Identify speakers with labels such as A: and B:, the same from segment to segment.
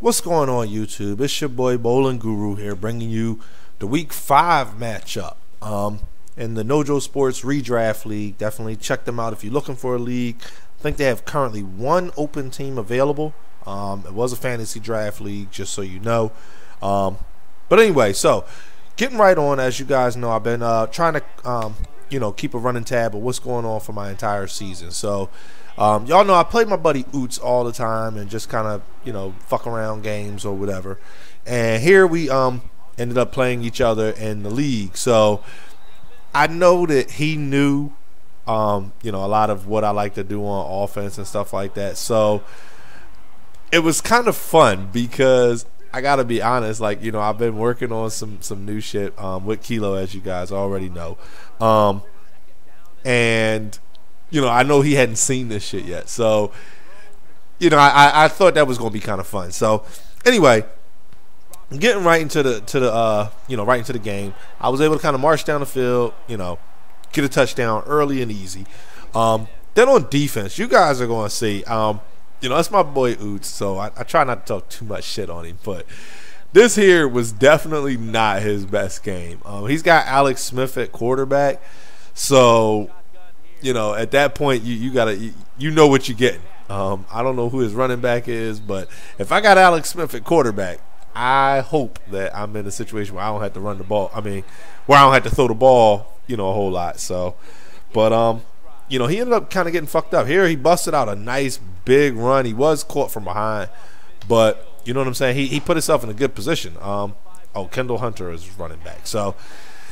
A: What's going on, YouTube? It's your boy Bowling Guru here, bringing you the Week 5 matchup in the NojoSports Redraft League. Definitely check them out if you're looking for a league. I think they have currently one open team available. It was a fantasy draft league, just so you know. But anyway, so getting right on, as you guys know, I've been trying to keep a running tab of what's going on for my entire season. So y'all know I play my buddy Oots all the time and just kind of fuck around games or whatever. And here we ended up playing each other in the league. So I know that he knew a lot of what I like to do on offense and stuff like that. So it was kind of fun because I gotta be honest, I've been working on some new shit with Kilo, as you guys already know. And I know he hadn't seen this shit yet. So, I thought that was going to be kind of fun. So, anyway, getting right into the game. I was able to kind of march down the field, get a touchdown early and easy. Then on defense, you guys are going to see, that's my boy Oots, so I try not to talk too much shit on him, but this here was definitely not his best game. He's got Alex Smith at quarterback, so at that point, you gotta know what you're getting. I don't know who his running back is, but if I got Alex Smith at quarterback, I hope that I'm in a situation where I don't have to run the ball. Where I don't have to throw the ball, a whole lot. So, but he ended up kind of getting fucked up. Here he busted out a nice big run. He was caught from behind, but you know what I'm saying. He put himself in a good position. Kendall Hunter is running back. So.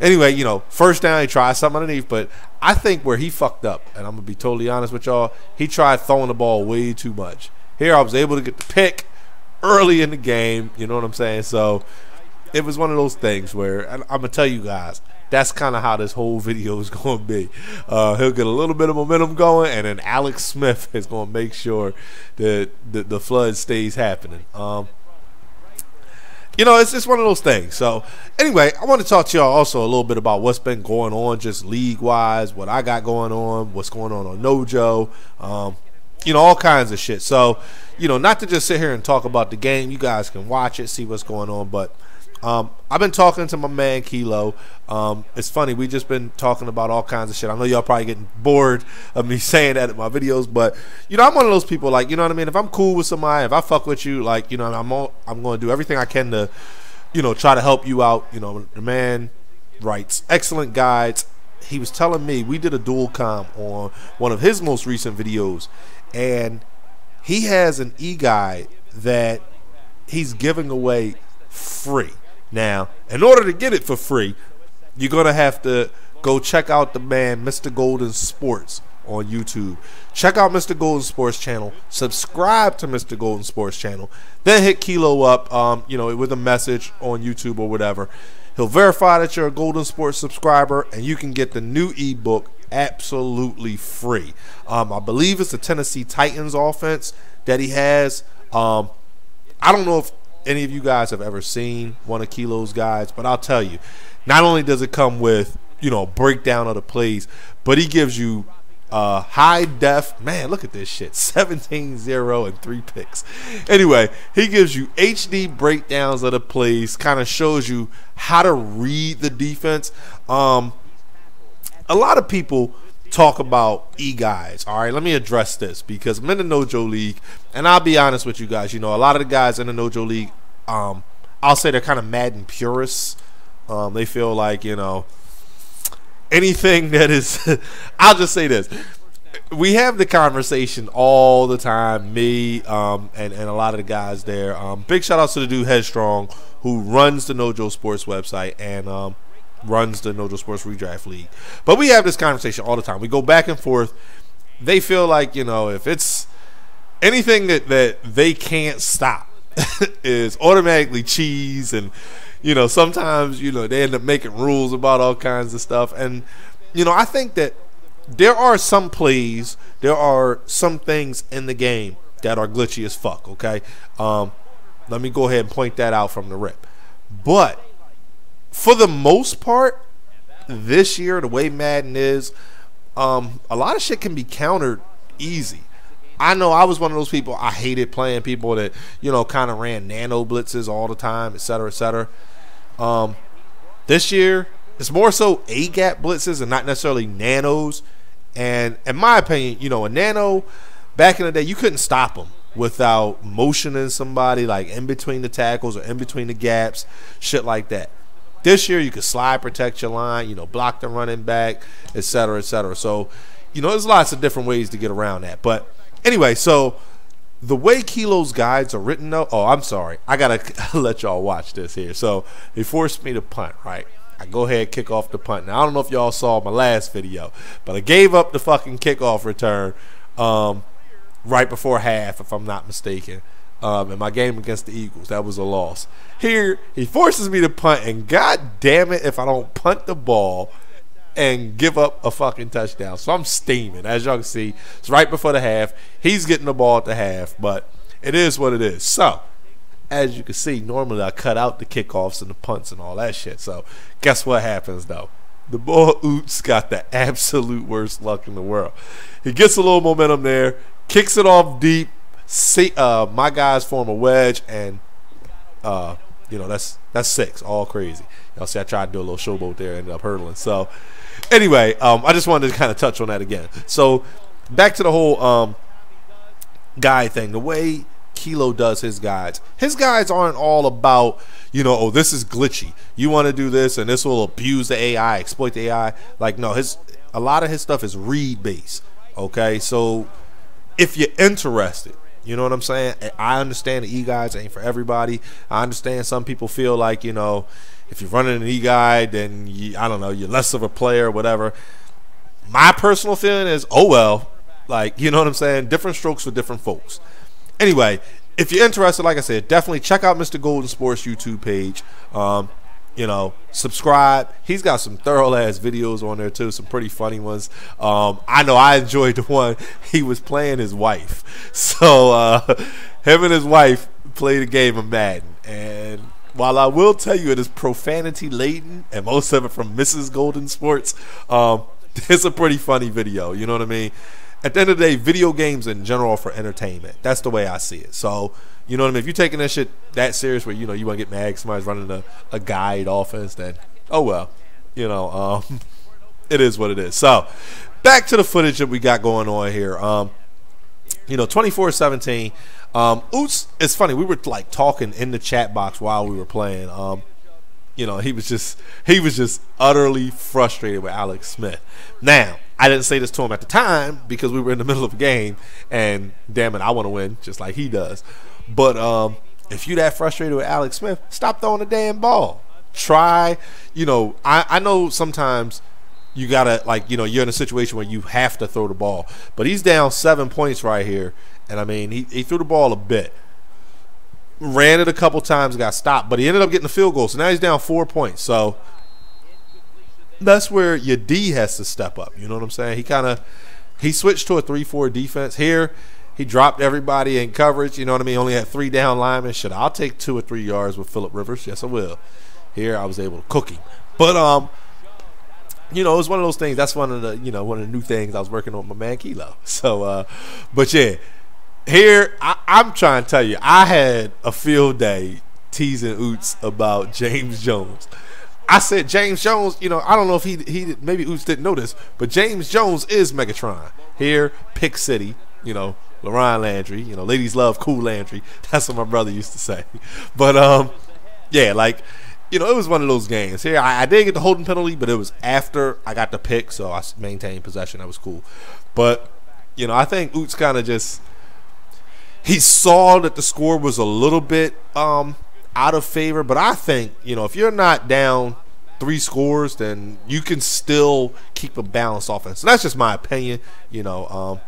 A: Anyway, first down, he tried something underneath, but I think where he fucked up, and I'm going to be totally honest with y'all, he tried throwing the ball way too much. Here I was able to get the pick early in the game, you know what I'm saying? So it was one of those things where I'm going to tell you guys, that's kind of how this whole video is going to be. He'll get a little bit of momentum going, and then Alex Smith is going to make sure that the flood stays happening. It's just one of those things. So, anyway, I want to talk to y'all also a little bit about what's been going on just league-wise, what I got going on, what's going on Nojo, all kinds of shit. So, not to just sit here and talk about the game. You guys can watch it, see what's going on, but I've been talking to my man Kilo. It's funny, we just been talking about all kinds of shit. I know y'all probably getting bored of me saying that in my videos, but I'm one of those people, if I'm cool with somebody, if I fuck with you, I'm going to do everything I can to try to help you out. The man writes excellent guides. He was telling me, we did a dual comp on one of his most recent videos, and he has an e-guide that he's giving away free. Now, in order to get it for free, you're going to have to go check out the man Mr. Golden Sports on YouTube. Check out Mr. Golden Sports channel. Subscribe to Mr. Golden Sports channel. Then hit Kilo up, with a message on YouTube or whatever. He'll verify that you're a Golden Sports subscriber, and you can get the new ebook absolutely free. I believe it's the Tennessee Titans offense that he has. I don't know if any of you guys have ever seen one of Kilo's guides, but I'll tell you, not only does it come with breakdown of the plays, but he gives you high def. Man, look at this shit, 17-0 and 3 picks. Anyway, he gives you HD breakdowns of the plays, kind of shows you how to read the defense. A lot of people talk about e-guides. All right, let me address this because I'm in the Nojo League, and I'll be honest with you guys, a lot of the guys in the Nojo League, I'll say they're kind of Madden purists. They feel like, anything that is I'll just say this. We have the conversation all the time, me and a lot of the guys there. Big shout outs to the dude Headstrong, who runs the NojoSports website and runs the NojoSports Redraft League. But we have this conversation all the time. We go back and forth. They feel like, if it's anything that they can't stop is automatically cheese, and sometimes they end up making rules about all kinds of stuff. And I think that there are some plays, there are some things in the game that are glitchy as fuck, okay? Let me go ahead and point that out from the rip. But for the most part, this year, the way Madden is, a lot of shit can be countered easy. I know I was one of those people. I hated playing people that, you know, kind of ran nano blitzes all the time, et cetera, et cetera. This year, it's more so A-gap blitzes and not necessarily nanos. And in my opinion, you know, a nano, back in the day, you couldn't stop them without motioning somebody like in between the tackles or in between the gaps, shit like that. This year, you could slide protect your line, you know, block the running back, et cetera, et cetera. So, you know, there's lots of different ways to get around that. But anyway, so the way Kilo's guides are written, though, oh, I'm sorry. I got to let y'all watch this here. So they forced me to punt, right? I go ahead, kick off the punt. Now, I don't know if y'all saw my last video, but I gave up the fucking kickoff return right before half, if I'm not mistaken. In my game against the Eagles, that was a loss. Here, he forces me to punt, and god damn it if I don't punt the ball and give up a fucking touchdown. So I'm steaming. As y'all can see, it's right before the half. He's getting the ball at the half, but it is what it is. So, as you can see, normally I cut out the kickoffs and the punts and all that shit. So, guess what happens, though? The boy Oots got the absolute worst luck in the world. He gets a little momentum there, kicks it off deep. See, my guys form a wedge, and you know, that's 6, all crazy. Y'all see, I tried to do a little showboat there, ended up hurdling. So, anyway, I just wanted to kind of touch on that again. So, back to the whole guide thing. The way Kilo does his guides aren't all about, you know, oh, this is glitchy. You want to do this, and this will abuse the AI, exploit the AI. Like, no, a lot of his stuff is read based. Okay, so if you're interested. You know what I'm saying? I understand the e-guides ain't for everybody. I understand some people feel like, you know, if you're running an e-guide, then, I don't know, you're less of a player or whatever. My personal feeling is, oh, well, like, you know what I'm saying? Different strokes for different folks. Anyway, if you're interested, like I said, definitely check out Mr. Golden Sports YouTube page. You know, subscribe. He's got some thorough ass videos on there too, some pretty funny ones. I know I enjoyed the one he was playing his wife. So him and his wife played a game of Madden, and while I will tell you it is profanity laden, and most of it from Mrs. Golden Sports, it's a pretty funny video. You know what I mean? At the end of the day, video games in general are for entertainment. That's the way I see it. So, you know what I mean? If you're taking that shit that serious where, you know, you want to get mad, somebody's running a guide offense, then, oh well. You know, it is what it is. So, back to the footage that we got going on here. You know, 24-17. Oots, it's funny. We were, like, talking in the chat box while we were playing. You know, he was just utterly frustrated with Alex Smith. Now, I didn't say this to him at the time because we were in the middle of a game, and damn it, I want to win just like he does. But if you that frustrated with Alex Smith, stop throwing the damn ball. Try, you know, I know sometimes you gotta, like, you know, you're in a situation where you have to throw the ball, but he's down 7 points right here, and I mean he threw the ball a bit. Ran it a couple times, got stopped, but he ended up getting the field goal. So now he's down 4 points. So that's where your D has to step up. You know what I'm saying? He switched to a 3-4 defense. Here, he dropped everybody in coverage. You know what I mean? Only had 3 down linemen. Shit, I'll take 2 or 3 yards with Phillip Rivers. Yes, I will. Here, I was able to cook him. But you know, it was one of those things. That's one of the new things I was working on with my man Kilo. So, but yeah. Here, I'm trying to tell you, I had a field day teasing Oots about James Jones. I said James Jones, you know, I don't know if he maybe Oots didn't know this, but James Jones is Megatron. Here, Pick City, you know, LaRon Landry, you know, ladies love Cool Landry. That's what my brother used to say. But, yeah, like, you know, it was one of those games. Here, I did get the holding penalty, but it was after I got the pick, so I maintained possession. That was cool. But, you know, I think Oots kind of just... He saw that the score was a little bit out of favor, but I think, you know, if you're not down 3 scores, then you can still keep a balanced offense. So that's just my opinion, you know.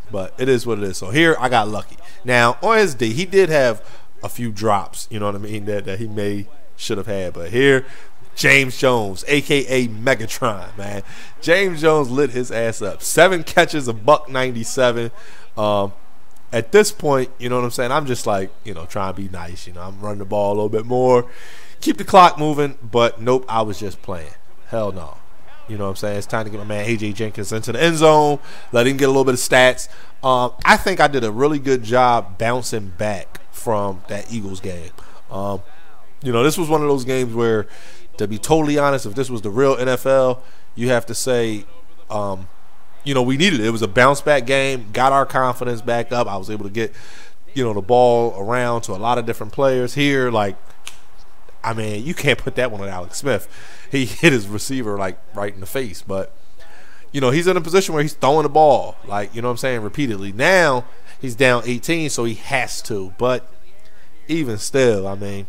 A: But it is what it is. So here I got lucky. Now on his D, he did have a few drops, you know what I mean, that he should have had. But here, James Jones, a.k.a. Megatron, man. James Jones lit his ass up. 7 catches, $197. At this point, you know what I'm saying, I'm just like, you know, trying to be nice. You know, I'm running the ball a little bit more, keep the clock moving, but nope, I was just playing. Hell no. You know what I'm saying? It's time to get my man A.J. Jenkins into the end zone, let him get a little bit of stats. I think I did a really good job bouncing back from that Eagles game. You know, this was one of those games where, to be totally honest, if this was the real NFL, you have to say, you know, we needed it. It was a bounce-back game, got our confidence back up. I was able to get, you know, the ball around to a lot of different players. Here, like, I mean, you can't put that one on Alex Smith. He hit his receiver, like, right in the face. But, you know, he's in a position where he's throwing the ball, like, you know what I'm saying, repeatedly. Now, he's down 18, so he has to. But even still, I mean,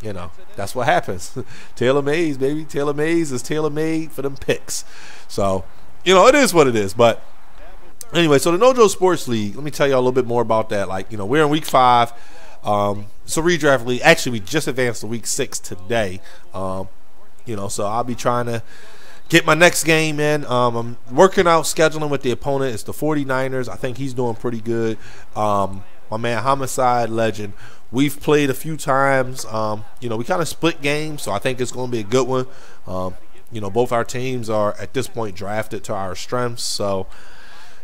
A: you know, that's what happens. Taylor Mays, baby. Taylor Mays is tailor-made for them picks. So, you know, it is what it is. But anyway, so the NojoSports League, let me tell you all a little bit more about that. Like, you know, we're in week 5. It's a redraft league. Actually, we just advanced to week 6 today. You know, so I'll be trying to get my next game in. I'm working out scheduling with the opponent. It's the 49ers. I think he's doing pretty good. My man Homicide Legend. We've played a few times. You know, we kind of split games, so I think it's going to be a good one. You know, both our teams are at this point drafted to our strengths. So,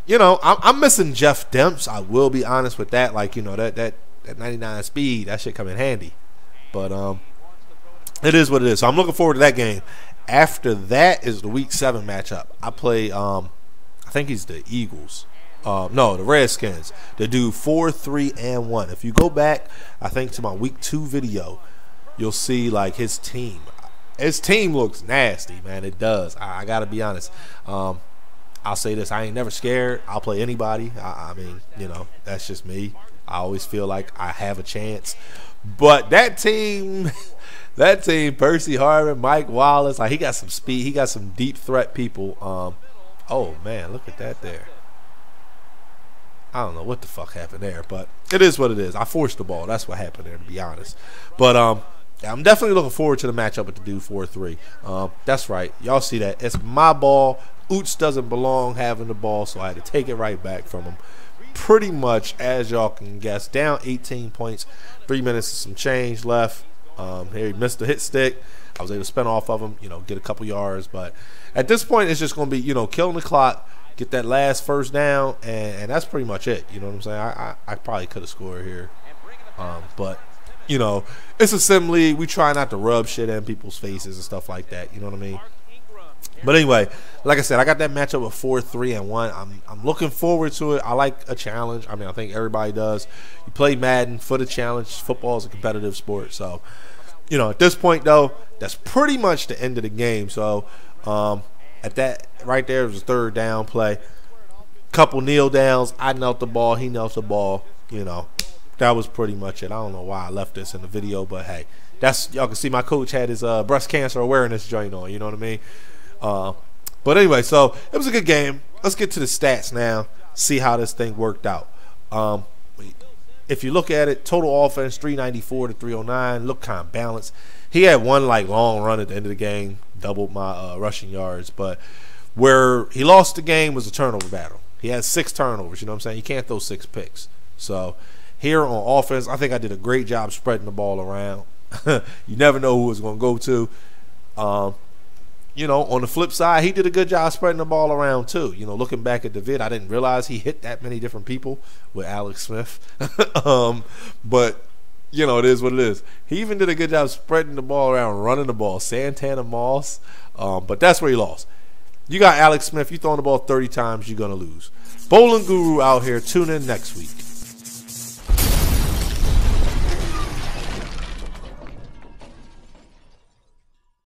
A: you know, I'm missing Jeff Demps. I will be honest with that. Like, you know, that 99 speed, that shit come in handy. But it is what it is. So I'm looking forward to that game. After that is the week 7 matchup. I play, I think he's the Eagles. No, the Redskins. They do 4-3-1. If you go back, I think to my week 2 video, you'll see like his team. His team looks nasty, man. It does. I gotta be honest. I'll say this: I ain't never scared. I'll play anybody. I mean, you know, that's just me. I always feel like I have a chance. But that team, Percy Harvin, Mike Wallace, like he got some speed. He got some deep threat people. Oh man, look at that there. I don't know what the fuck happened there, but it is what it is. I forced the ball. That's what happened there, to be honest. But I'm definitely looking forward to the matchup with the dude 4-3. That's right. Y'all see that. It's my ball. Oots doesn't belong having the ball, so I had to take it right back from him. Pretty much, as y'all can guess, down 18 points, 3 minutes and some change left. Here he missed the hit stick. I was able to spin off of him, you know, get a couple yards. But at this point, it's just going to be, you know, killing the clock, get that last first down, and that's pretty much it. You know what I'm saying? I probably could have scored here. But, you know, it's a sim league. We try not to rub shit in people's faces and stuff like that. You know what I mean? But anyway, like I said, I got that matchup of 4-3-1. I'm looking forward to it. I like a challenge. I mean, I think everybody does. You play Madden for the challenge. Football is a competitive sport. So, you know, at this point, though, that's pretty much the end of the game. So, at that right there was a 3rd down play. Couple kneel downs. I knelt the ball. He knelt the ball. You know, that was pretty much it. I don't know why I left this in the video, but hey, that's, y'all can see my coach had his breast cancer awareness joint on. You know what I mean? But anyway, so it was a good game. Let's get to the stats now. See how this thing worked out. If you look at it, total offense 394 to 309. Look kind of balanced. He had one like long run at the end of the game, doubled my rushing yards. But where he lost the game was a turnover battle. He had 6 turnovers. You know what I'm saying? You can't throw 6 picks. So here on offense, I think I did a great job spreading the ball around. You never know who it's going to go to. You know, on the flip side, he did a good job spreading the ball around too. You know, looking back at the vid, I didn't realize he hit that many different people with Alex Smith. But, you know, it is what it is. He even did a good job spreading the ball around, running the ball. Santana Moss. But that's where he lost. You got Alex Smith. You throwing the ball 30 times, you're going to lose. Bowling Guru out here. Tune in next week.